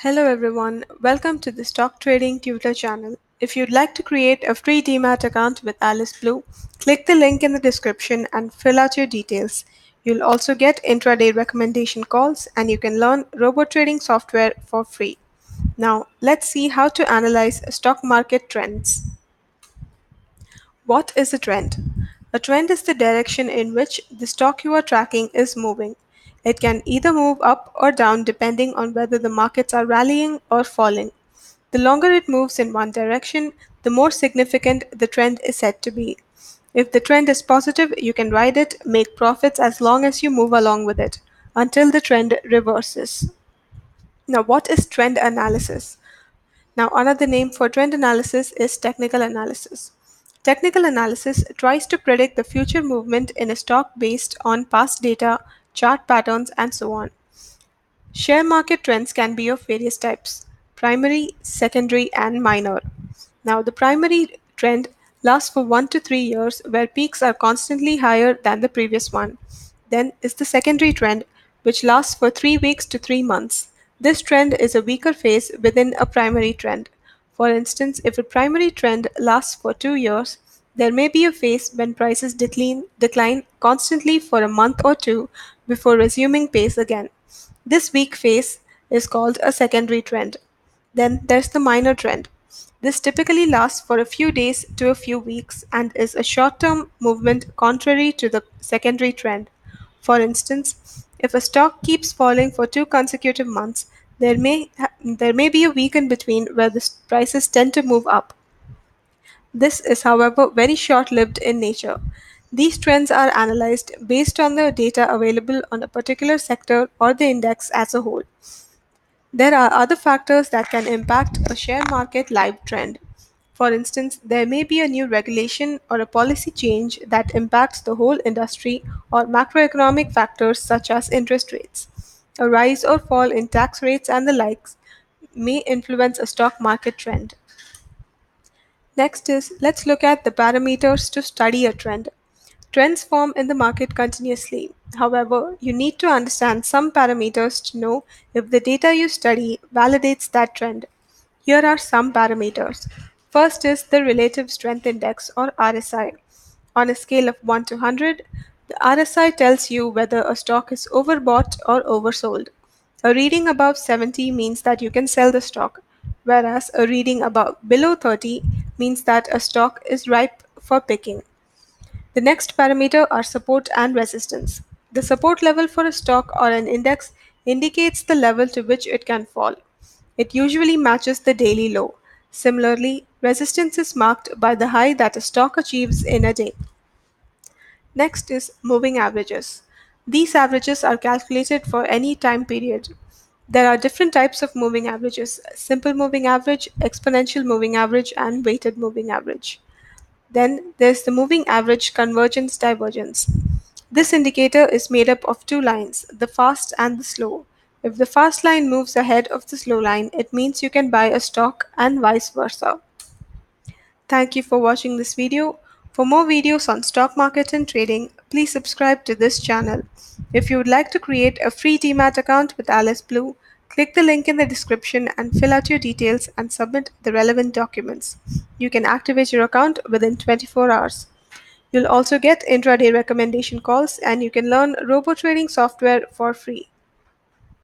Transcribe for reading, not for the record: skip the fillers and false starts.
Hello everyone, welcome to the Stock Trading Tutor channel. If you'd like to create a free Demat account with Alice Blue, click the link in the description and fill out your details. You'll also get intraday recommendation calls and you can learn robot trading software for free. Now, let's see how to analyze stock market trends. What is a trend? A trend is the direction in which the stock you are tracking is moving. It can either move up or down depending on whether the markets are rallying or falling. The longer it moves in one direction, the more significant the trend is said to be. If the trend is positive, you can ride it, make profits as long as you move along with it, until the trend reverses. Now, what is trend analysis? Now, another name for trend analysis is technical analysis. Technical analysis tries to predict the future movement in a stock based on past data, chart patterns, and so on. Share market trends can be of various types: primary, secondary, and minor. Now, the primary trend lasts for 1 to 3 years, where peaks are constantly higher than the previous one. Then is the secondary trend, which lasts for 3 weeks to 3 months. This trend is a weaker phase within a primary trend. For instance, if a primary trend lasts for 2 years, there may be a phase when prices decline constantly for a month or two before resuming pace again. This weak phase is called a secondary trend. Then there's the minor trend. This typically lasts for a few days to a few weeks and is a short term movement contrary to the secondary trend. For instance, if a stock keeps falling for 2 consecutive months, there may be a week in between where the prices tend to move up. This is, however, very short lived in nature. These trends are analyzed based on the data available on a particular sector or the index as a whole. There are other factors that can impact a share market live trend. For instance, there may be a new regulation or a policy change that impacts the whole industry, or macroeconomic factors such as interest rates. A rise or fall in tax rates and the likes may influence a stock market trend. Next is, let's look at the parameters to study a trend. Trends form in the market continuously. However, you need to understand some parameters to know if the data you study validates that trend. Here are some parameters. First is the Relative Strength Index, or RSI. On a scale of 1 to 100, the RSI tells you whether a stock is overbought or oversold. A reading above 70 means that you can sell the stock, whereas a reading above below 30 means that a stock is ripe for picking. The next parameter are support and resistance. The support level for a stock or an index indicates the level to which it can fall. It usually matches the daily low. Similarly, resistance is marked by the high that a stock achieves in a day. Next is moving averages. These averages are calculated for any time period. There are different types of moving averages: simple moving average, exponential moving average, and weighted moving average. Then there's the moving average convergence divergence. This indicator is made up of two lines, the fast and the slow. If the fast line moves ahead of the slow line, it means you can buy a stock, and vice versa. Thank you for watching this video. For more videos on stock market and trading, please subscribe to this channel. If you would like to create a free Demat account with Alice Blue, click the link in the description and fill out your details and submit the relevant documents. You can activate your account within 24 hours. You'll also get intraday recommendation calls and you can learn robo trading software for free.